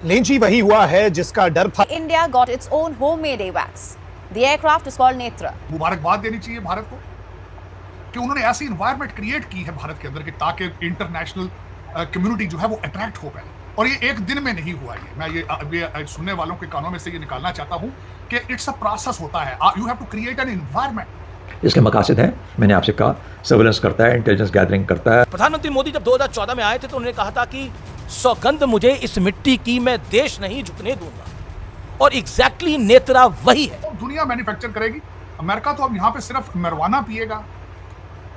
लेंची वही हुआ है जिसका डर था। India got its own homemade AWACS. The aircraft is called Netra. मुबारकबाद देनी चाहिए भारत को कि उन्होंने ऐसी इन्वायरमेंट क्रिएट की है भारत के अंदर कि ताकि इंटरनेशनल कम्युनिटी जो है वो अट्रैक्ट हो पाए। और ये एक दिन में नहीं हुआ, ये मैं ये सुनने वालों के कानों में से ये निकालना चाहता हूं कि इट्स अ प्रोसेस होता है। You have to create an environment. इसके मकासद हैं, मैंने आपसे कहा, सर्वेलेंस करता है, इंटेलिजेंस गैदरिंग करता है। प्रधानमंत्री मोदी जब 2014 में आए थे तो उन्होंने कहा था कि सौगंध मुझे इस मिट्टी की, मैं देश नहीं झुकने दूंगा। और एग्जैक्टली नेत्रा वही है। दुनिया मैन्युफैक्चर करेगी, अमेरिका तो अब यहाँ पे सिर्फ मरवाना पिएगा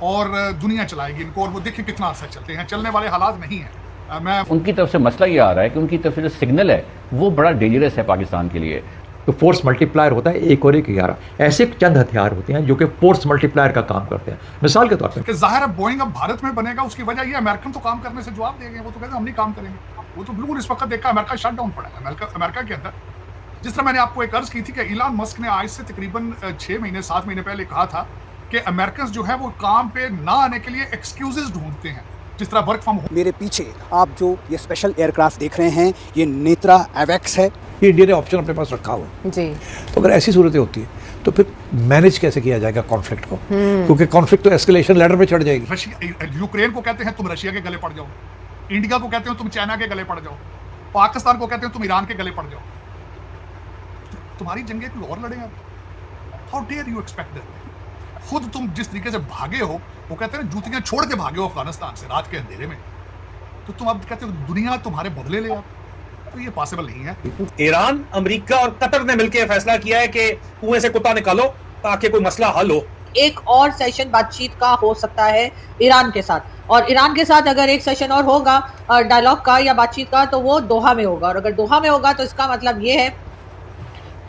और दुनिया चलाएगी इनको। और वो देखिए कितना अर्सा चलते हैं, चलने वाले हालात नहीं है। मैं उनकी तरफ से मसला ये आ रहा है कि उनकी तरफ से जो सिग्नल है वो बड़ा डेंजरस है पाकिस्तान के लिए। तो फोर्स मल्टीप्लायर होता है 1 और 1 11। ऐसे चंद हथियार होते हैं जो कि फोर्स मल्टीप्लायर का काम करते हैं। मिसाल के तौर पर जाहिर है बोइंग अब भारत में बनेगा, उसकी वजह ये अमेरिकन तो काम करने से जवाब देंगे। वो तो कहते हैं हम नहीं काम करेंगे। वो तो बिल्कुल इस वक्त देखा अमेरिका शट डाउन पड़ा है। अमेरिका के अंदर जिस तरह मैंने आपको एक अर्ज की थी कि इलॉन मस्क ने आज से तकरीबन 6 महीने 7 महीने पहले कहा था कि अमेरिकन जो है वो काम पे ना आने के लिए एक्सक्यूजेस ढूंढते हैं, जिस तरह वर्क फ्रॉम होम। मेरे पीछे आप जो ये स्पेशल एयरक्राफ्ट देख रहे हैं, ये नेत्रा एवेक्स है। ये इंडिया ने ऑप्शन अपने पास रखा हुआ जी। तो अगर ऐसी सूरतें होती है तो फिर मैनेज कैसे किया जाएगा कॉन्फ्लिक्ट को? क्योंकि कॉन्फ्लिक्ट तो एस्केलेशन लेडर पे चढ़ जाएगी। यूक्रेन को कहते हैं तुम रशिया के गले पड़ जाओ, इंडिया को कहते हो तुम चाइना के गले पड़ जाओ, पाकिस्तान को कहते हो तुम ईरान के गले पड़ जाओ। तुम्हारी जंगें कोई और लड़े अब। How dare you expect that? खुद तुम जिस तरीके से भागे हो, वो कहते हैं जूतियां छोड़ के भागे हो अफगानिस्तान से रात के अंधेरे में, तो तुम अब कहते हो दुनिया तुम्हारे बदले ले। तो ये पॉसिबल नहीं है। ईरान, अमेरिका और कतर ने मिलकर फैसला किया है कि कुएं से कुत्ता निकालो ताकि कोई मसला हल हो। एक और सेशन बातचीत का हो सकता है ईरान के साथ, और ईरान के साथ अगर एक सेशन और होगा डायलॉग का या बातचीत का, तो वो दोहा में होगा। और अगर दोहा में होगा तो इसका मतलब ये है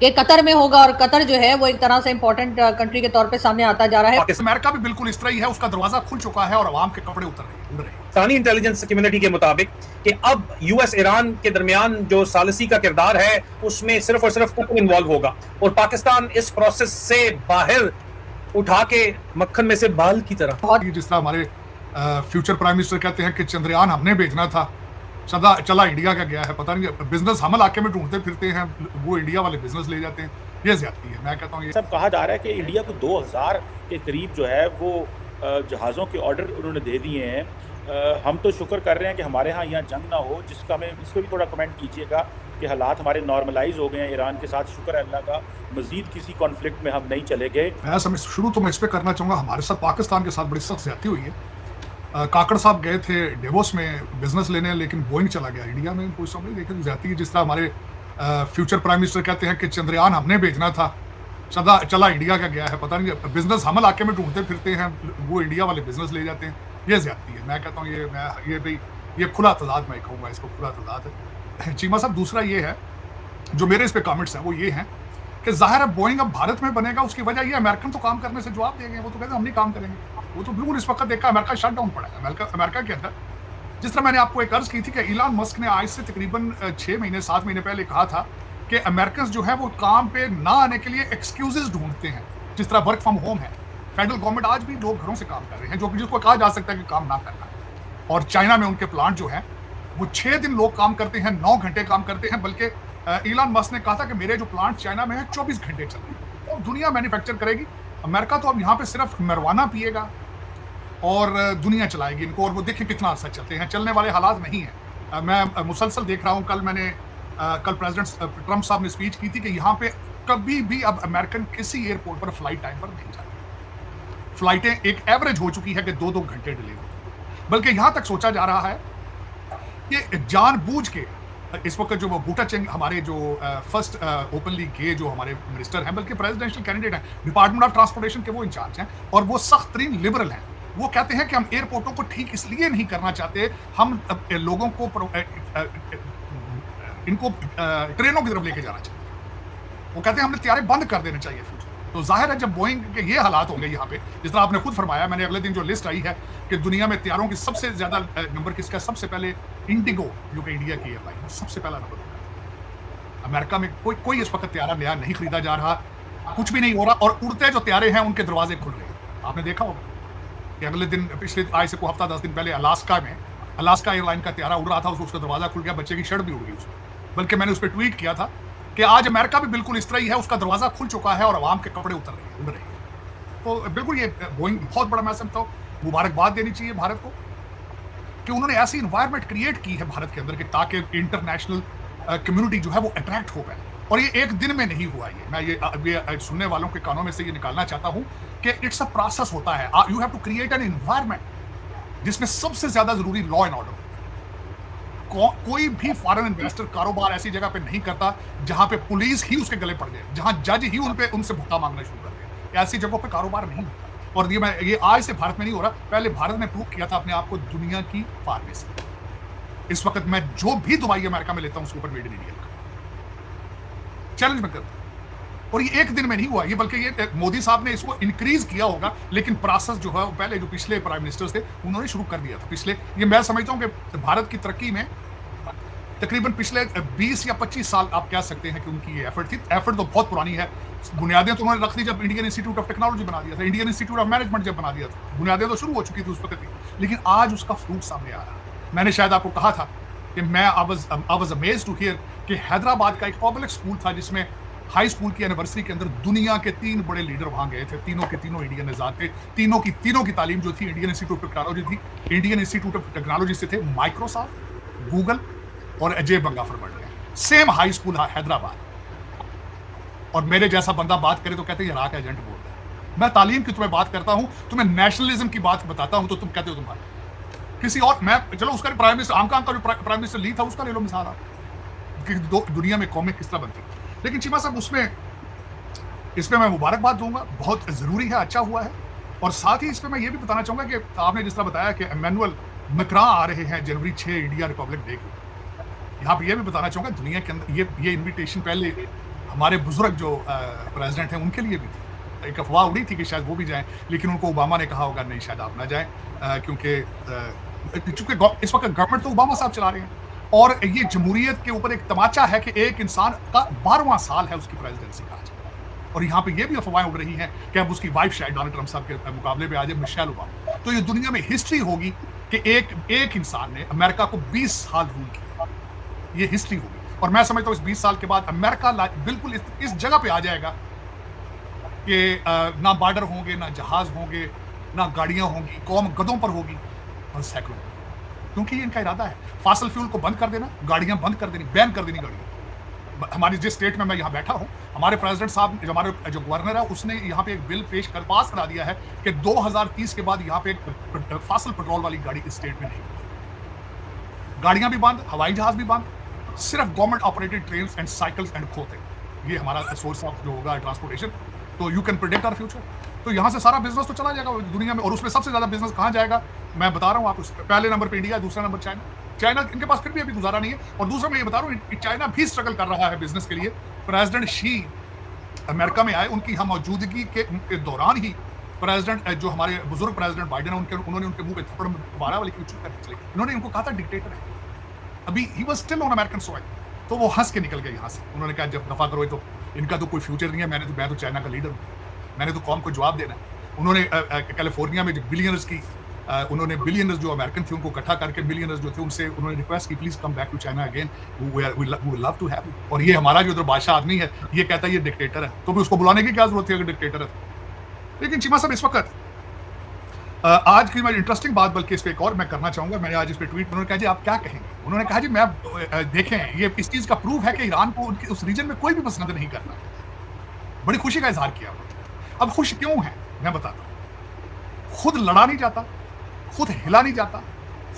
कि कतर में होगा, और कतर जो है वो एक तरह से इंपॉर्टेंट कंट्री के तौर पे सामने आता जा रहा है। अमेरिका भी बिल्कुल इस तरह ही है, उसका दरवाजा खुल चुका है और अवाम के कपड़े उड़ रहे हैं। पाकिस्तानी इंटेलिजेंस कम्युनिटी के मुताबिक कि अब यूएस ईरान के दरमियान जो सालिसी का किरदार है उसमें सिर्फ और सिर्फ कतर इन्वॉल्व होगा, और पाकिस्तान इस प्रोसेस से बाहर उठा के मक्खन में से बाल की तरह। जिस तरह हमारे फ्यूचर प्राइम मिनिस्टर कहते हैं कि चंद्रयान हमने भेजना था, चला इंडिया का गया है। पता नहीं बिजनेस हम इलाके में ढूंढते फिरते हैं, वो इंडिया वाले बिजनेस ले जाते हैं। ये ज्यादती है। मैं कहता हूँ ये सब कहा जा रहा है कि इंडिया को 2000 के करीब जो है वो जहाज़ों के ऑर्डर उन्होंने दे दिए हैं। हम तो शुक्र कर रहे हैं कि हमारे यहाँ जंग ना हो, जिसका हमें इस पर भी थोड़ा कमेंट कीजिएगा कि हालात हमारे नॉर्मलाइज हो गए हैं ईरान के साथ। शुक्र है अल्लाह का, मजीद किसी कॉन्फ्लिक्ट में हम नहीं चले गए। मैं शुरू तो मैं इस पर करना चाहूँगा, हमारे साथ पाकिस्तान के साथ बड़ी सख्त ज्यादती हुई है। काकड़ साहब गए थे डेवोस में बिजनेस लेने, लेकिन बोइंग चला गया इंडिया में। कोई समझ नहीं देखी जाती है। जिस तरह हमारे फ्यूचर प्राइम मिनिस्टर कहते हैं कि चंद्रयान हमने भेजना था, चला इंडिया का गया है। पता नहीं बिजनेस हम इलाके में ढूंढते फिरते हैं, वो इंडिया वाले बिजनेस ले जाते हैं। ये ज्यादती है। मैं कहता हूँ ये खुला तजाद, मैं कहूँगा इसको खुला तजाद है। चीमा साहब, दूसरा ये है जो मेरे इस पे कमेंट्स हैं वो ये हैं कि जाहिर है बोइंग अब भारत में बनेगा, उसकी वजह ये अमेरिकन तो काम करने से जवाब देंगे। वो तो कहते हैं हम नहीं काम करेंगे। वो तो बिल्कुल इस वक्त देखा अमेरिका शट डाउन पड़ा है। अमेरिका के अंदर जिस तरह मैंने आपको एक अर्ज की थी कि इलॉन मस्क ने आज से तकरीबन 6 महीने 7 महीने पहले कहा था कि अमेरिकन जो है वो काम पे ना आने के लिए एक्सक्यूजेस ढूंढते हैं, जिस तरह वर्क फ्रॉम होम है। फेडरल गवर्नमेंट आज भी लोग घरों से काम कर रहे हैं, जिसको कहा जा सकता है कि काम ना करना। और चाइना में उनके प्लांट जो है वो 6 दिन लोग काम करते हैं, 9 घंटे काम करते हैं। बल्कि इलॉन मस्क ने कहा था कि मेरे जो प्लांट चाइना में है 24 घंटे चल रहे हैं। तो दुनिया मैन्युफैक्चर करेगी, अमेरिका तो अब यहाँ पे सिर्फ मरवाना पिएगा और दुनिया चलाएगी इनको। और वो देखिए कितना अर्सा चलते हैं, चलने वाले हालात नहीं है। मैं मुसलसल देख रहा हूँ, कल प्रेसिडेंट ट्रंप साहब ने स्पीच की थी कि यहाँ पे कभी भी अब अमेरिकन किसी एयरपोर्ट पर फ्लाइट टाइम पर नहीं जाते। फ्लाइटें एक एवरेज हो चुकी है कि 2-2 घंटे डिले होती है। बल्कि यहाँ तक सोचा जा रहा है कि जानबूझ के इस वक्त जो वो बूटाचेंग हमारे जो फर्स्ट ओपनली गे जो हमारे मिनिस्टर हैं, बल्कि प्रेसिडेंशियल कैंडिडेट हैं, डिपार्टमेंट ऑफ ट्रांसपोर्टेशन के वो इंचार्ज हैं, और वो सख्त तरीन लिबरल हैं। वो कहते हैं कि हम एयरपोर्टों को ठीक इसलिए नहीं करना चाहते, हम लोगों को इनको ट्रेनों की तरफ लेके जाना चाहिए। वो कहते हैं हमने तैयारी बंद कर देने चाहिए फ्यूचर। तो जाहिर है जब बोइंग के ये हालात होंगे यहाँ पे, जिस तरह आपने खुद फरमाया, मैंने अगले दिन जो लिस्ट आई है कि दुनिया में तैयारों की सबसे ज्यादा नंबर किसका, सबसे पहले इंडिगो जो कि इंडिया की एयरलाइन है, सबसे पहला नंबर। अमेरिका में कोई इस वक्त तैयारा नया नहीं खरीदा जा रहा, कुछ भी नहीं हो रहा, और उड़ते जो तैयारे हैं उनके दरवाजे खुल रहे हैं। आपने देखा होगा कि अगले दिन पिछले आज से को हफ्ता 10 दिन पहले अलास्का एयरलाइन का तैयारा उड़ रहा था, उसका दरवाजा खुल गया, बच्चे की शर्ट भी उड़ गई उसमें। बल्कि मैंने उस पर ट्वीट किया था कि आज अमेरिका भी बिल्कुल इस तरह ही है, उसका दरवाजा खुल चुका है और आवाम के कपड़े उड़ रहे हैं। तो बिल्कुल ये बोइंग बहुत बड़ा, मैं समझता हूँ मुबारकबाद देनी चाहिए भारत को कि उन्होंने ऐसी इन्वायरमेंट क्रिएट की है भारत के अंदर कि ताकि इंटरनेशनल कम्युनिटी जो है वो अट्रैक्ट हो पाए। और ये एक दिन में नहीं हुआ, ये मैं ये सुनने वालों के कानों में से ये निकालना चाहता हूं कि इट्स अ प्रोसेस होता है। You have to create an environment जिसमें सबसे ज्यादा जरूरी लॉ एंड ऑर्डर। कोई भी फॉरेन इन्वेस्टर कारोबार ऐसी जगह पे नहीं करता जहां पे पुलिस ही उसके गले पड़ जाए, जहां जज ही उनसे भुट्टा मांगना शुरू कर दे। ऐसी जगहों पे कारोबार नहीं होता। और ये आज से भारत में नहीं हो रहा, पहले भारत ने प्रूव किया था अपने आप को दुनिया की फार्मेसी। इस वक्त मैं जो भी दवाई अमेरिका में लेता हूं उसके ऊपर मेड इन इंडिया का चैलेंज में करता हूं। और ये एक दिन में नहीं हुआ, ये बल्कि ये मोदी साहब ने इसको इंक्रीज किया होगा, लेकिन प्रोसेस जो है पहले जो पिछले प्राइम मिनिस्टर्स थे उन्होंने शुरू कर दिया था। पिछले ये मैं समझता हूं कि भारत की तरक्की में तकरीबन पिछले 20 या 25 साल आप कह सकते हैं कि उनकी ये एफर्ट थी। एफर्ट तो बहुत पुरानी है, बुनियादें तो उन्होंने रख दी जब इंडियन इंस्टीट्यूट ऑफ टेक्नोलॉजी बना दिया था, इंडियन इंस्टीट्यूट ऑफ मैनेजमेंट जब बना दिया था, बुनियादें तो शुरू हो चुकी थी उस वक्त थी, लेकिन आज उसका फ्रूट सामने आ रहा है। मैंने शायद आपको कहा था कि मैं I was amazed to hear कि हैदराबाद का एक पब्लिक स्कूल था जिसमें हाई स्कूल की एनिवर्सरी के अंदर दुनिया के 3 बड़े लीडर वहां गए थे, तीनों के तीनों इंडियन निजात थे, तीनों की तालीम जो थी इंडियन इंस्टीट्यूट ऑफ टेक्नोलॉजी थी। इंडियन इंस्टीट्यूट ऑफ टेक्नोलॉजी से थे माइक्रोसॉफ्ट, गूगल और अजय बंगा फॉरवर्ड गए, सेम हाई स्कूल हैदराबाद। और मेरे जैसा बंदा बात करे तो कहते हैं इराक एजेंट बोल रहा है। मैं तालीम की तुम्हें बात करता हूं, तुम्हें नेशनलिज्म की बात बताता हूं तो तुम कहते हो तुम्हारा किसी और। मैं चलो उसका प्राइम मिनिस्टर हांगकांग का जो प्राइम मिनिस्टर ली था उसका ले लो मिसाल आप, कि दुनिया में कौमें किस तरह बनती। लेकिन चीमा साहब इसमें मैं मुबारकबाद दूंगा, बहुत जरूरी है, अच्छा हुआ है। और साथ ही इसमें मैं ये भी बताना चाहूंगा कि आपने जिस तरह बताया कि इमैनुअल मैक्रोन आ रहे हैं जनवरी 6 इंडिया रिपब्लिक डे को, यहाँ पे ये भी बताना चाहूंगा दुनिया के अंदर ये इन्विटेशन पहले हमारे बुजुर्ग जो प्रेसिडेंट हैं उनके लिए भी थी। एक अफवाह उड़ी थी कि शायद वो भी जाएं, लेकिन उनको ओबामा ने कहा होगा नहीं शायद आप ना जाएं, क्योंकि चूंकि इस वक्त गवर्नमेंट तो ओबामा साहब चला रहे हैं और ये जमहूरियत के ऊपर एक तमाचा है कि एक इंसान का 12वां साल है उसकी प्रेसिडेंसी का आज। और यहाँ पे ये भी अफवाहें उड़ रही हैं कि अब उसकी वाइफ शायद डोनाल्ड ट्रंप साहब के मुकाबले में आ जाए, मिशेल ओबामा। तो ये दुनिया में हिस्ट्री होगी कि एक इंसान ने अमेरिका को 20 साल रूल किया, ये हिस्ट्री होगी। और मैं समझता हूँ इस 20 साल के बाद अमेरिका बिल्कुल इस जगह पे आ जाएगा कि ना बॉर्डर होंगे, ना जहाज होंगे, ना गाड़ियां होंगी, कौम गधों पर होगी और सैकड़ों, क्योंकि ये इनका इरादा है फॉसिल फ्यूल को बंद कर देना, गाड़ियां बंद कर देनी, बैन कर देनी गाड़ियां। हमारी जिस स्टेट में मैं यहाँ बैठा हूँ, हमारे प्रेसिडेंट साहब जो हमारे जो गवर्नर है उसने यहाँ पे एक बिल पास करा दिया है कि 2030 के बाद यहाँ पे एक फॉसिल पेट्रोल वाली गाड़ी इस स्टेट में नहीं होगी। गाड़ियां भी बंद, हवाई जहाज भी बंद, सिर्फ government operated train and cycles and खोते, ये हमारा सोर्स ऑफ जो होगा ट्रांसपोर्टेशन। तो you can predict our future. तो यहाँ से सारा बिजनेस तो चला जाएगा दुनिया में, और उसमें सबसे ज्यादा बिजनेस कहाँ जाएगा मैं बता रहा हूँ आपको। पहले नंबर पे इंडिया, दूसरा नंबर चाइना इनके पास फिर भी अभी गुजारा नहीं है। और दूसरा मैं ये बता रहा हूँ चाइना भी स्ट्रगल कर रहा है बिजनेस के लिए। प्रेसिडेंट शी अमेरिका में आए, उनकी हम मौजूदगी के दौरान ही प्रेसिडेंट जो हमारे बुजुर्ग प्रेसिडेंट बाइडेन है उन्होंने उनके मुंह पे थप्पड़ मारा वाली चुप कर चले। उन्होंने उनको कहा था डिक्टेटर है, अभी he was still on American soil. तो वो हंस के निकल गए यहाँ से। उन्होंने कहा जब दफा करो, तो इनका तो कोई फ्यूचर नहीं है, मैं तो चाइना का लीडर हूँ, मैंने तो कौम को जवाब देना है। उन्होंने कैलिफोर्निया में जो बिलियनर्स की उन्होंने बिलियनर्स जो अमेरिकन थे उनको इकट्ठा करके बिलियनर्स जो थे उनसे उन्होंने रिक्वेस्ट की please come back to China again, we love to have you. और ये हमारा जो उधर बादशाह आदमी है ये कहता है ये डिक्टेटर है, तो भी उसको बुलाने की क्या जरूरत है अगर डिक्टेटर है। लेकिन चीमा साहब इस वक्त आज की मैं इंटरेस्टिंग बात बल्कि इस पर एक और मैं करना चाहूंगा। मैंने आज इस पर ट्वीट, उन्होंने कहा जी आप क्या कहेंगे। उन्होंने कहा जी मैं देखें ये इस चीज का प्रूफ है कि ईरान को उनके उस रीजन में कोई भी पसंद नहीं करना। बड़ी खुशी का इजहार किया। अब खुश क्यों है मैं बताता हूं। खुद लड़ा नहीं जाता, खुद हिला नहीं जाता,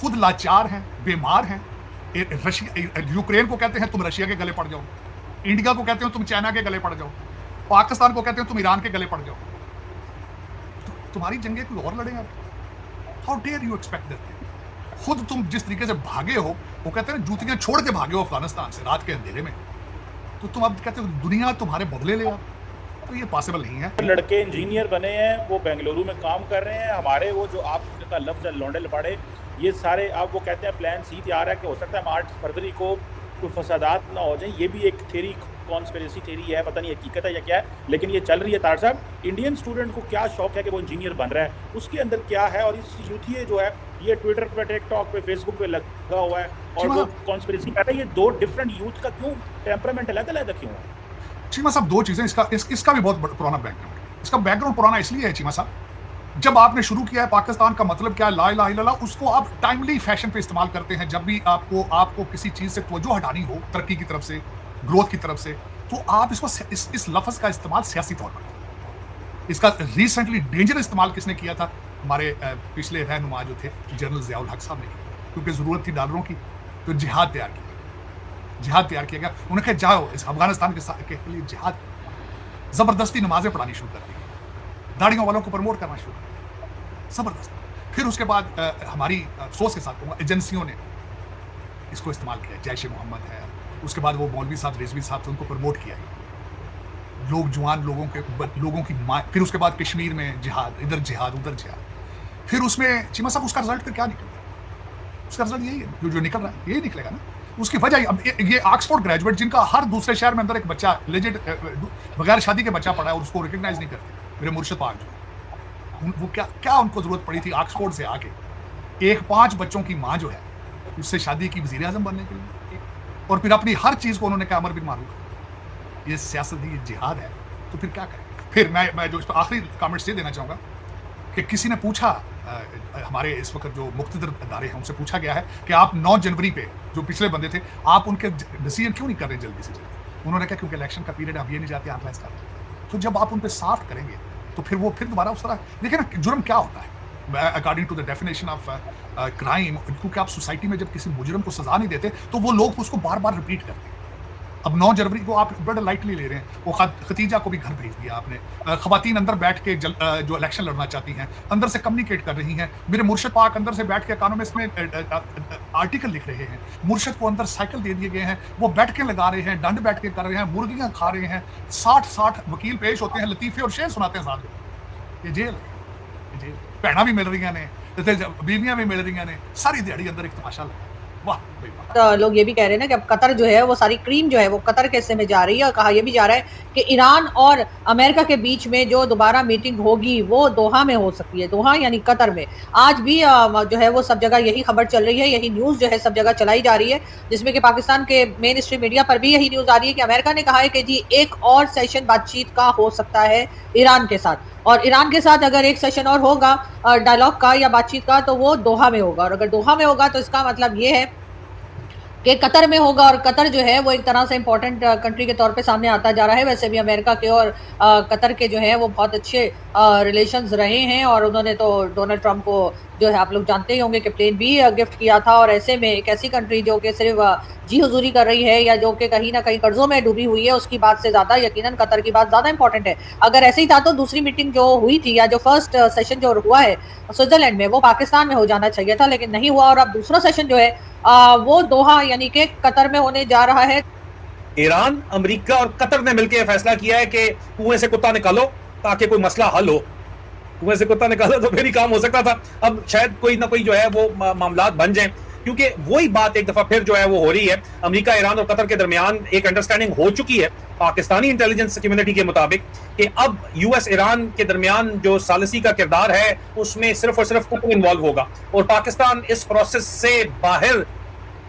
खुद लाचार हैं, बीमार हैं। यूक्रेन को कहते हैं तुम रशिया के गले पड़ जाओ, इंडिया को कहते हो तुम चाइना के गले पड़ जाओ, पाकिस्तान को कहते हो तुम ईरान के गले पड़ जाओ। तुम्हारी जंगें कोई और लड़ेगा? How dare you expect that? खुद तुम जिस तरीके से भागे हो, वो कहते हैं जूतियां छोड़ के भागे हो अफगानिस्तान से रात के अंधेरे में, तो तुम अब कहते हो दुनिया तुम्हारे बदले लेगा। तो ये पॉसिबल नहीं है। लड़के इंजीनियर बने हैं, वो बेंगलुरु में काम कर रहे हैं। हमारे वो जो आपका लफ्ज़ है लौंडे लपाड़े, ये सारे अब वो कहते हैं प्लान सी तैयार है कि हो सकता है 8 फरवरी को कोई फसादात ना हो जाए। ये भी एक थ्योरी कॉन्स्पिरेसी थ्योरी है, पता नहीं हकीकत है या क्या है, लेकिन ये चल रही है। तार साहब, इंडियन स्टूडेंट को क्या शौक है कि वो इंजीनियर बन रहा है, उसके अंदर क्या है? और इस यूथिए जो है ये ट्विटर पे, टिकटॉक पे, फेसबुक पे लगा हुआ है और वो कॉन्स्पिरेसी कर रहा है। ये दो डिफरेंट यूथ का क्यों टेम्परामेंट अलग-अलग क्यों है? चीमा साहब, दो चीजें, इसका भी बहुत पुराना बैकग्राउंड है। इसका बैकग्राउंड पुराना इसलिए है चीमा साहब, जब आपने शुरू किया है पाकिस्तान का मतलब क्या है, ला इलाहा इल्लल्लाह, उसको आप टाइमली फैशन पे इस्तेमाल करते हैं। जब भी आपको किसी चीज से तवज्जो हटानी हो, तरक्की की तरफ से, ग्रोथ की तरफ से, तो आप इसको इस लफ्ज का इस्तेमाल सियासी तौर पर करते हैं। इसका रिसेंटली डेंजर इस्तेमाल किसने किया था? हमारे पिछले रहनुमा जो थे जनरल ज़ियाउल हक साहब ने किया, क्योंकि जरूरत थी डॉलरों की, तो जिहाद तैयार किया गया। उन्होंने कहा जाओ इस अफगानिस्तान के लिए जिहाद, जबरदस्ती नमाजें पढ़ानी शुरू कर दी, दाढ़ियों वालों को प्रमोट करना शुरू कर, जबरदस्त। फिर उसके बाद हमारी अफसोस के साथ एजेंसियों ने इसको इस्तेमाल किया। जैश ए मोहम्मद है, उसके बाद वो मौलवी साहब, रिजवी साहब थे, उनको प्रमोट किया। लोग, जवान लोगों की फिर उसके बाद कश्मीर में जिहाद, इधर जिहाद, उधर जिहाद। फिर उसमें चीमा साहब उसका रिजल्ट फिर क्या निकल रहा है? उसका रिजल्ट यही है, जो निकल रहा है यही निकलेगा ना। उसकी वजह अब ये ऑक्सफोर्ड ग्रेजुएट जिनका हर दूसरे शहर में अंदर एक बच्चा लेजेंड बगैर शादी के बच्चा पढ़ा है और उसको रिकग्नाइज नहीं करते, मेरे मुर्शिद पाक जो, वो क्या उनको जरूरत पड़ी थी ऑक्सफोर्ड से आके 5 बच्चों की माँ जो है उससे शादी की वजीर आजम बनने के लिए, और फिर अपनी हर चीज को उन्होंने कहा अमर बिन मारूफ। ये सियासत है, ये जिहाद है, तो फिर क्या करें? फिर मैं जो इस पर आखिरी कमेंट्स ये देना चाहूँगा कि किसी ने पूछा, हमारे इस वक्त जो मुख्तदर अदारे हैं उनसे पूछा गया है कि आप 9 जनवरी पे जो पिछले बंदे थे, आप उनके डिसीजन क्यों नहीं कर रहे जल्दी से जल्दी? उन्होंने कहा क्योंकि इलेक्शन का पीरियड, अब ये नहीं चाहते एनालाइज कर। तो जब आप उन पर साफ्ट करेंगे तो फिर वो दोबारा उस तरह, देखिए ना जुर्म क्या होता है according to the definition of crime, क्योंकि आप सोसाइटी में जब किसी मुजरिम को सजा नहीं देते तो वो लोग उसको बार बार रिपीट करते हैं। अब 9 जनवरी को आप बड़ा लाइटली ले रहे हैं, वो खतीजा को भी घर भेज दिया आपने। खवातीन अंदर बैठ के जो इलेक्शन लड़ना चाहती हैं अंदर से कम्युनिकेट कर रही हैं। मेरे मुर्शिद पाक अंदर से बैठ के कानों में इसमें आर्टिकल लिख रहे हैं। मुर्शिद को अंदर साइकिल दे दिए गए हैं, वो बैठ के लगा रहे हैं, डंड बैठ के कर रहे हैं, मुर्गियां खा रहे हैं। 60 वकील पेश होते हैं, लतीफे और शेर सुनाते हैं साथ में। ये जेल, भैना भी मिल रही ने, बीवियां भी मिल रही ने, सारी दिहाड़ी अंदर एक तमाशा लगा। वाह भाई वाह। तो लोग ये भी कह रहे हैं ना कि अब कतर जो है वो सारी क्रीम जो है वो कतर के हिस्से में जा रही है, और कहा यह भी जा रहा है कि ईरान और अमेरिका के बीच में जो दोबारा मीटिंग होगी वो दोहा में हो सकती है। दोहा यानी कतर में। आज भी जो है वो सब जगह यही खबर चल रही है, यही न्यूज़ जो है सब जगह चलाई जा रही है, जिसमें कि पाकिस्तान के मेन स्ट्रीम मीडिया पर भी यही न्यूज़ आ रही है कि अमेरिका ने कहा है कि जी एक और सेशन बातचीत का हो सकता है ईरान के साथ, और ईरान के साथ अगर एक सेशन और होगा डायलॉग का या बातचीत का तो वो दोहा में होगा। और अगर दोहा में होगा तो इसका मतलब ये है कि कतर में होगा, और कतर जो है वो एक तरह से इंपॉर्टेंट कंट्री के तौर पे सामने आता जा रहा है। वैसे भी अमेरिका के और कतर के जो है वो बहुत अच्छे रिलेशंस रहे हैं, और उन्होंने तो डोनाल्ड ट्रंप को जो है आप लोग जानते ही होंगे कि प्लेन भी गिफ्ट किया था। और ऐसे में एक ऐसी कंट्री जो कि सिर्फ जी हुजूरी कर रही है या जो कि कहीं ना कहीं कर्जों में डूबी हुई है, उसकी बात से ज़्यादा यकीनन कतर की बात ज़्यादा इंपॉर्टेंट है। अगर ऐसे ही था तो दूसरी मीटिंग जो हुई थी या जो फर्स्ट सेशन जो हुआ है स्विट्जरलैंड में, वो पाकिस्तान में हो जाना चाहिए था, लेकिन नहीं हुआ। और अब दूसरा सेशन जो है वो दोहा यानी कि कतर में होने जा रहा है। ईरान, अमेरिका और कतर ने मिलकर फैसला किया है कि कुएं से कुत्ता निकालो ताकि कोई मसला हल हो। कुएं से कुत्ता निकालो तो फिर ही काम हो सकता था। अब शायद कोई ना कोई जो है वो मामलात बन जाए, क्योंकि वही बात एक दफा फिर जो है वो हो रही है। अमेरिका, ईरान और कतर के दरमियान एक अंडरस्टैंडिंग हो चुकी है पाकिस्तानी इंटेलिजेंस कम्युनिटी के मुताबिक कि अब यूएस ईरान के दरमियान जो सालिसी का किरदार है उसमें सिर्फ और सिर्फ कतर इन्वॉल्व होगा, और पाकिस्तान इस प्रोसेस से बाहर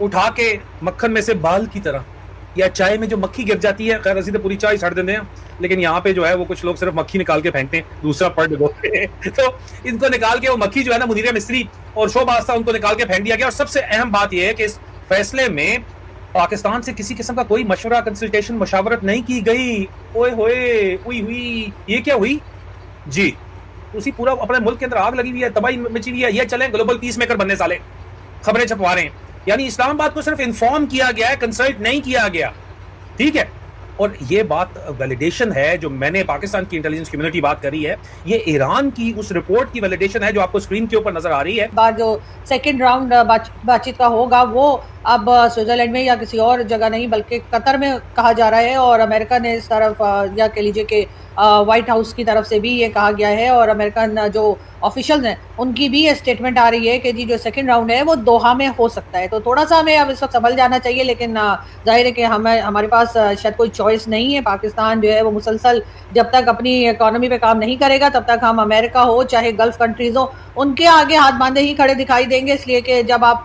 उठा के मक्खन में से बाल की तरह, या चाय में जो मक्खी गिर जाती है, खैर असीं तो पूरी चाय छड़ देते हैं, लेकिन यहाँ पे जो है वो कुछ लोग सिर्फ मक्खी निकाल के फेंकते हैं, दूसरा पर्ट डुबोते हैं। तो इनको निकाल के वो मक्खी जो है ना, मुनीर मिस्त्री और शोबाज था, उनको निकाल के फेंक दिया गया। और सबसे अहम बात यह है कि इस फैसले में पाकिस्तान से किसी किस्म का कोई मशवरा, कंसल्टेशन, मशावरत नहीं की गई। ओए होए, हुई ये क्या हुई जी? उसी पूरा अपने मुल्क के अंदर आग लगी हुई है, तबाही मची हुई है, ये चले ग्लोबल पीस मेकर बनने साले, खबरें छपवा रहे हैं। यानी इस्लामाबाद को सिर्फ इन्फॉर्म किया गया है, कंसल्ट नहीं किया गया, ठीक है। और ये बात वैलिडेशन है जो मैंने पाकिस्तान की इंटेलिजेंस कम्युनिटी बात करी है, ये ईरान की उस रिपोर्ट की वैलिडेशन है जो आपको स्क्रीन के ऊपर नजर आ रही है। बार जो सेकंड राउंड बातचीत का होगा वो अब स्विट्जरलैंड में या किसी और जगह नहीं बल्कि कतर में कहा जा रहा है, और अमेरिका ने इस तरफ या कह लीजिए कि व्हाइट हाउस की तरफ से भी ये कहा गया है और अमेरिकन जो ऑफिशियल्स हैं उनकी भी ये स्टेटमेंट आ रही है कि जी जो सेकंड राउंड है वो दोहा में हो सकता है। तो थोड़ा सा हमें अब इस वक्त संभल जाना चाहिए, लेकिन जाहिर है कि हमारे पास शायद कोई चॉइस नहीं है। पाकिस्तान जो है वो मुसलसल जब तक अपनी इकोनॉमी पे काम नहीं करेगा तब तक हम अमेरिका हो चाहे गल्फ कंट्रीज हो उनके आगे हाथ बांधे ही खड़े दिखाई देंगे, इसलिए कि जब आप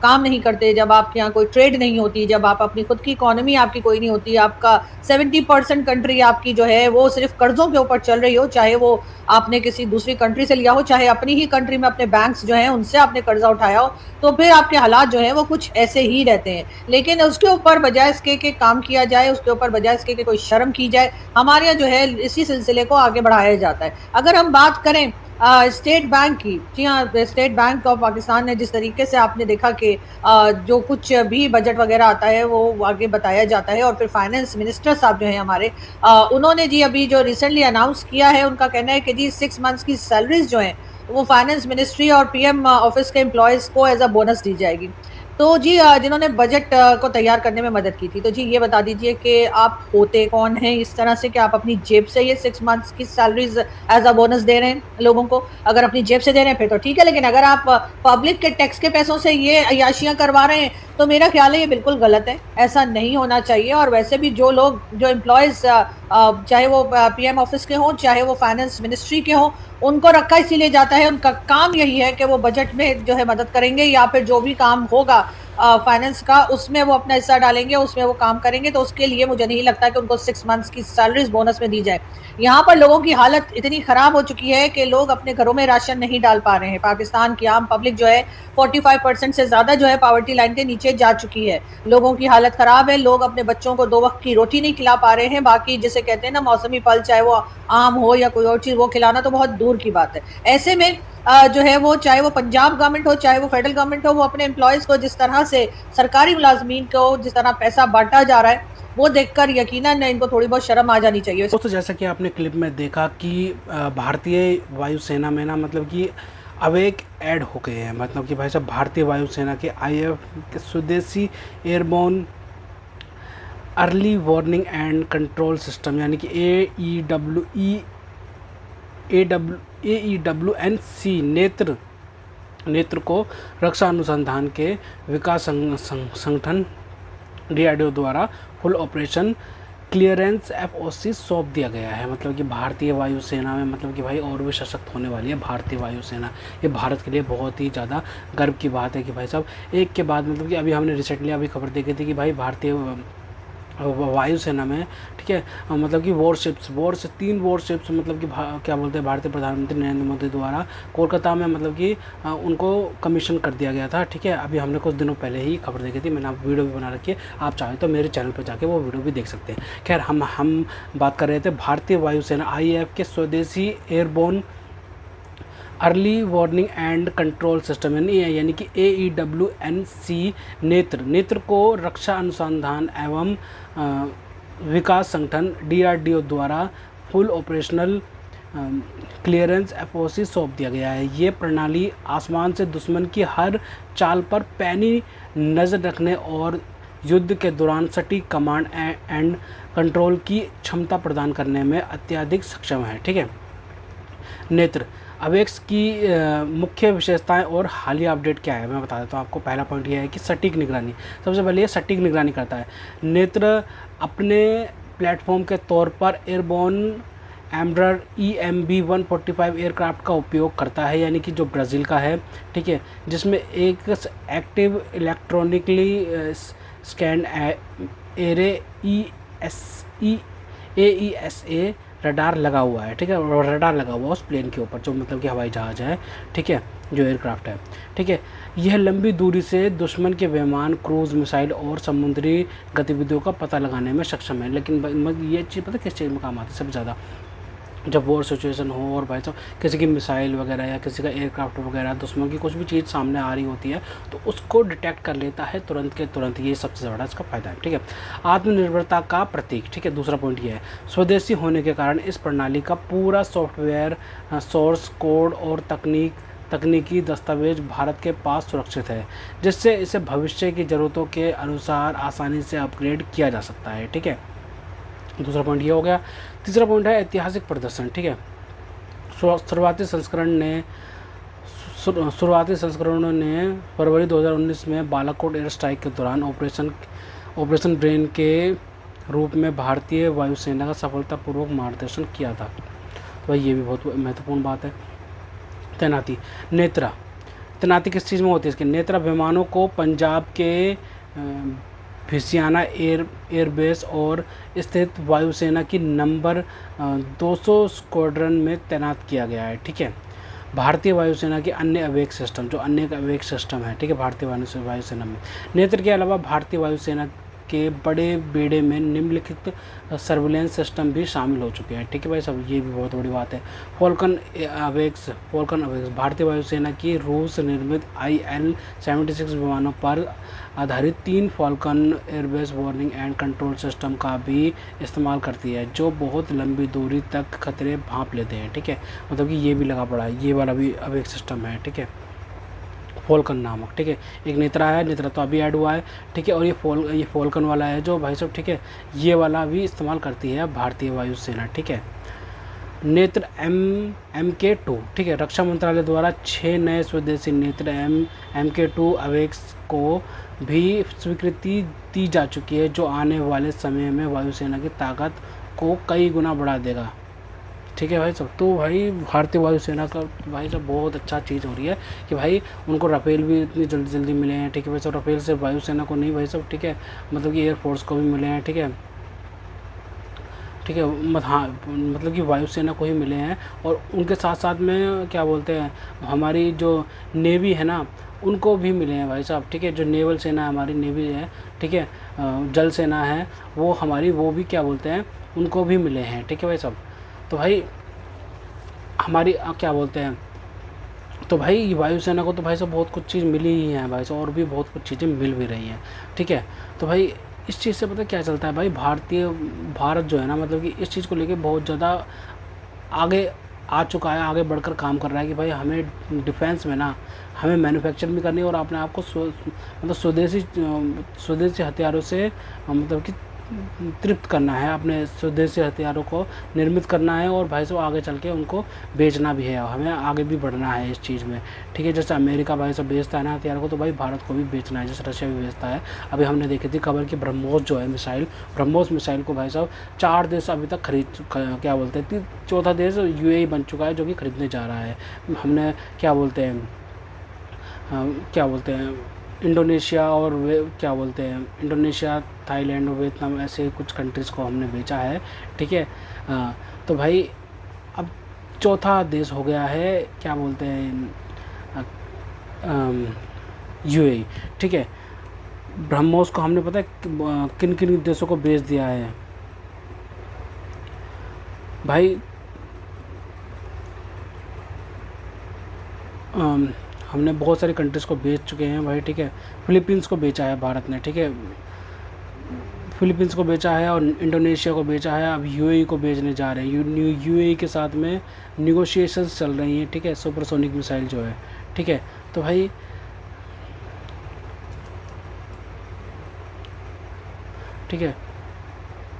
काम नहीं करते, जब आपके यहाँ कोई ट्रेड नहीं होती, जब आप अपनी खुद की इकोनॉमी आपकी कोई नहीं होती, आपका 70% कंट्री आपकी जो है वो सिर्फ कर्जों के ऊपर चल रही हो, चाहे वो आपने किसी दूसरी कंट्री से लिया हो चाहे अपनी ही कंट्री में अपने बैंक्स जो हैं उनसे आपने कर्जा उठाया हो, तो फिर आपके हालात जो हैं वो कुछ ऐसे ही रहते हैं। लेकिन उसके ऊपर बजाय इसके कि काम किया जाए, उसके ऊपर बजाय इसके कि कोई शर्म की जाए, हमारे यहाँ जो है इसी सिलसिले को आगे बढ़ाया जाता है। अगर हम बात करें स्टेट बैंक की, जी हाँ, स्टेट बैंक ऑफ पाकिस्तान ने जिस तरीके से आपने देखा कि जो कुछ भी बजट वगैरह आता है वो आगे बताया जाता है और फिर फाइनेंस मिनिस्टर साहब जो हैं हमारे उन्होंने जी अभी जो रिसेंटली अनाउंस किया है, उनका कहना है कि जी 6 मंथ्स की सैलरीज जो हैं वो फाइनेंस मिनिस्ट्री और पीएम ऑफिस के एम्प्लॉयज़ को एज अ बोनस दी जाएगी। तो जी जिन्होंने बजट को तैयार करने में मदद की थी, तो जी ये बता दीजिए कि आप होते कौन हैं इस तरह से कि आप अपनी जेब से ये 6 मंथ्स की सैलरीज एज अ बोनस दे रहे हैं लोगों को? अगर अपनी जेब से दे रहे हैं फिर तो ठीक है, लेकिन अगर आप पब्लिक के टैक्स के पैसों से ये अय्याशियाँ करवा रहे हैं तो मेरा ख्याल है ये बिल्कुल गलत है, ऐसा नहीं होना चाहिए। और वैसे भी जो लोग जो एम्प्लॉयज़ चाहे वो पीएम ऑफिस के हों चाहे वो फाइनेंस मिनिस्ट्री के हों, उनको रखा इसीलिए जाता है, उनका काम यही है कि वो बजट में जो है मदद करेंगे या फिर जो भी काम होगा फाइनेंस का उसमें वो अपना हिस्सा डालेंगे, उसमें वो काम करेंगे। तो उसके लिए मुझे नहीं लगता कि उनको 6 मंथ्स की सैलरीज बोनस में दी जाए। यहाँ पर लोगों की हालत इतनी ख़राब हो चुकी है कि लोग अपने घरों में राशन नहीं डाल पा रहे हैं। पाकिस्तान की आम पब्लिक जो है 45% से ज़्यादा जो है पॉवर्टी लाइन के नीचे जा चुकी है। लोगों की हालत ख़राब है, लोग अपने बच्चों को 2 वक्त की रोटी नहीं खिला पा रहे हैं। बाकी जिसे कहते हैं ना मौसमी फल, चाहे वो आम हो या कोई और चीज़, वो खिलाना तो बहुत दूर की बात है। ऐसे में जो है वो चाहे वो पंजाब गवर्नमेंट हो चाहे वो फेडरल गवर्नमेंट हो, वो अपने एम्प्लॉयज़ को जिस तरह से सरकारी मुलाजमीन को जिस तरह पैसा बांटा जा रहा है वो देखकर यकीनन इनको थोड़ी बहुत शर्म आ जानी चाहिए। दोस्तों जैसा कि आपने क्लिप में देखा कि भारतीय वायुसेना में ना मतलब कि अब एक ऐड हो गए हैं, मतलब कि भाई साहब भारतीय वायुसेना के IAF के स्वदेशी airborne early warning and control system यानी कि AEWNC नेत्र को रक्षा अनुसंधान के विकास संगठन DRDO द्वारा फुल ऑपरेशन क्लियरेंस FOC सौंप दिया गया है। मतलब कि भारतीय वायुसेना में मतलब कि भाई और भी सशक्त होने वाली है भारतीय वायुसेना। ये भारत के लिए बहुत ही ज़्यादा गर्व की बात है कि भाई साहब एक के बाद मतलब कि अभी हमने रिसेंटली अभी खबर देखी थी कि भाई भारतीय वायुसेना में, ठीक है, मतलब कि 3 वॉरशिप्स मतलब कि क्या बोलते हैं भारतीय प्रधानमंत्री नरेंद्र मोदी द्वारा कोलकाता में मतलब कि उनको कमीशन कर दिया गया था। ठीक है, अभी हमने कुछ दिनों पहले ही खबर देखी थी, मैंने आप वीडियो भी बना रखी है, आप चाहें तो मेरे चैनल पर जाके वो वीडियो भी देख सकते हैं। खैर हम बात कर रहे थे भारतीय वायुसेना IAF के स्वदेशी airborne early warning and control system यानी कि AEWNC नेत्र को रक्षा अनुसंधान एवं विकास संगठन DRDO द्वारा फुल ऑपरेशनल क्लियरेंस FOC सौंप दिया गया है। ये प्रणाली आसमान से दुश्मन की हर चाल पर पैनी नज़र रखने और युद्ध के दौरान सटीक कमांड एंड कंट्रोल की क्षमता प्रदान करने में अत्यधिक सक्षम है। ठीक है, नेत्र अवेक्स की मुख्य विशेषताएं और हालिया अपडेट क्या है मैं बता देता हूँ आपको। पहला पॉइंट यह है कि सटीक निगरानी, सबसे पहले ये सटीक निगरानी करता है। नेत्र अपने प्लेटफॉर्म के तौर पर एयरबोर्न एम्ब्रर EMB 145 एयरक्राफ्ट का उपयोग करता है, यानी कि जो ब्राज़ील का है, ठीक है, जिसमें एक active electronically scan array AESA radar लगा हुआ है। ठीक है, रडार लगा हुआ है उस प्लेन के ऊपर, जो मतलब कि हवाई जहाज़ है, ठीक है, जो एयरक्राफ्ट है। ठीक है, यह लंबी दूरी से दुश्मन के विमान, क्रूज़ मिसाइल और समुद्री गतिविधियों का पता लगाने में सक्षम है। लेकिन ये चीज़ पता किस चीज़ में काम आती है सबसे ज़्यादा? जब वॉर सिचुएशन हो और भाई साहब किसी की मिसाइल वगैरह या किसी का एयरक्राफ्ट वगैरह दुश्मन की कुछ भी चीज़ सामने आ रही होती है तो उसको डिटेक्ट कर लेता है तुरंत के तुरंत। ये सबसे बड़ा इसका फ़ायदा है। ठीक है, आत्मनिर्भरता का प्रतीक। ठीक है, दूसरा पॉइंट ये है स्वदेशी होने के कारण इस प्रणाली का पूरा सॉफ्टवेयर, सोर्स कोड और तकनीकी दस्तावेज भारत के पास सुरक्षित है, जिससे इसे भविष्य की ज़रूरतों के अनुसार आसानी से अपग्रेड किया जा सकता है। ठीक है, दूसरा पॉइंट ये हो गया। तीसरा पॉइंट है ऐतिहासिक प्रदर्शन, ठीक है। शुरुआती संस्करणों ने फरवरी 2019 में बालाकोट एयर स्ट्राइक के दौरान ऑपरेशन ब्रेन के रूप में भारतीय वायुसेना का सफलतापूर्वक मार्गदर्शन किया था। तो भाई ये भी बहुत महत्वपूर्ण बात है। तैनाती किस चीज़ में होती है इसकी? नेत्रा विमानों को पंजाब के भिसियाना एयरबेस और स्थित वायुसेना की नंबर 200 स्क्वाड्रन में तैनात किया गया है, ठीक है। भारतीय वायुसेना के अन्य अवेक सिस्टम, जो अन्य अवेक सिस्टम है, ठीक है, भारतीय वायुसेना में नेत्र के अलावा भारतीय वायुसेना के बड़े बेड़े में निम्नलिखित सर्विलेंस सिस्टम भी शामिल हो चुके हैं, ठीक है भाई सब। ये भी बहुत बड़ी बात है। फॉल्कन अवेक्स भारतीय वायुसेना की रूस निर्मित IL-76 विमानों पर आधारित 3 Falcon airbase warning and control system का भी इस्तेमाल करती है, जो बहुत लंबी दूरी तक खतरे भांप लेते हैं, ठीक है। मतलब कि ये भी लगा पड़ा है, ये वाला भी अवेक सिस्टम है, ठीक है, फॉल्कन नामक, ठीक है। एक नेत्रा है, नेत्रा तो अभी ऐड हुआ है, ठीक है। और ये फॉल्कन वाला है जो भाई साहब, ठीक है, ये वाला भी इस्तेमाल करती है भारतीय वायुसेना, ठीक है। नेत्र MK2, ठीक है। रक्षा मंत्रालय द्वारा 6 नए स्वदेशी नेत्र MK2 अवेक्स को भी स्वीकृति दी जा चुकी है, जो आने वाले समय में वायुसेना की ताकत को कई गुना बढ़ा देगा, ठीक है भाई सब। तो भाई भारतीय वायुसेना का भाई सब बहुत अच्छा चीज़ हो रही है कि भाई उनको राफेल भी इतनी जल्दी जल्दी मिले हैं, ठीक है भाई सब। राफेल से वायुसेना को नहीं भाई सब, ठीक है, मतलब कि एयरफोर्स को भी मिले हैं, ठीक है, ठीक है। मतलब कि वायुसेना को ही मिले हैं। और उनके साथ साथ में क्या बोलते हैं, हमारी जो नेवी है ना, उनको भी मिले हैं भाई साहब, ठीक है। जो नेवल सेना हमारी नेवी है, ठीक है, जल सेना है वो हमारी, वो भी क्या बोलते हैं, उनको भी मिले हैं, ठीक है भाई साहब। तो भाई हमारी क्या बोलते हैं, तो भाई वायुसेना को तो भाई साहब बहुत कुछ चीज़ मिली ही है भाई साहब, और भी बहुत कुछ चीज़ें मिल भी रही हैं, ठीक है। तो भाई इस चीज़ से पता क्या चलता है भाई, भारत जो है ना, मतलब कि इस चीज़ को लेके बहुत ज़्यादा आगे आ चुका है, आगे बढ़कर काम कर रहा है कि भाई हमें डिफेंस में ना हमें मैन्युफैक्चर भी करनी है और अपने आप को मतलब स्वदेशी हथियारों से मतलब कि तृप्त करना है, अपने स्वदेशी हथियारों को निर्मित करना है और भाई साहब आगे चल के उनको बेचना भी है, हमें आगे भी बढ़ना है इस चीज़ में, ठीक है। जैसे अमेरिका भाई साहब बेचता है ना हथियारों को, तो भाई भारत को भी बेचना है, जैसे रशिया भी बेचता है। अभी हमने देखी थी खबर कि ब्रह्मोस जो है ब्रह्मोस मिसाइल को भाई साहब 4 देश अभी तक क्या बोलते हैं, चौथा देश UAE बन चुका है जो कि खरीदने जा रहा है। हमने क्या बोलते हैं इंडोनेशिया और इंडोनेशिया, थाईलैंड और वियतनाम, ऐसे कुछ कंट्रीज़ को हमने बेचा है, ठीक है। तो भाई अब चौथा देश हो गया है क्या बोलते हैं UAE, ठीक है। ब्रह्मोस को हमने पता है किन किन देशों को बेच दिया है भाई। हमने बहुत सारी कंट्रीज़ को बेच चुके हैं भाई, ठीक है। फिलीपींस को बेचा है भारत ने, ठीक है, फिलीपींस को बेचा है और इंडोनेशिया को बेचा है। अब UAE को बेचने जा रहे हैं। UAE के साथ में निगोशिएशंस चल रही हैं, ठीक है, सुपरसोनिक मिसाइल जो है, ठीक है। तो भाई ठीक है,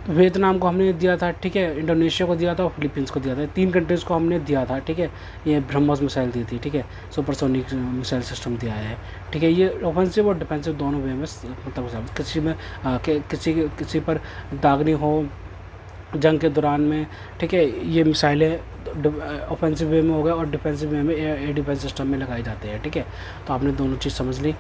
वियतनाम को हमने दिया था, ठीक है, इंडोनेशिया को दिया था और फिलीपींस को दिया था, 3 कंट्रीज़ को हमने दिया था, ठीक है। ये ब्रह्मोस मिसाइल दी थी, ठीक है, सुपरसोनिक मिसाइल सिस्टम दिया है, ठीक है। ये ऑफेंसिव और डिफेंसिव दोनों वे में मतलब किसी में किसी पर दागनी हो जंग के दौरान में, ठीक है, ये मिसाइलें ऑफेंसिव वे में हो गया और डिफेंसिव वे में एयर डिफेंस सिस्टम में लगाई जाते हैं, ठीक है। तो आपने दोनों चीज़ समझ ली।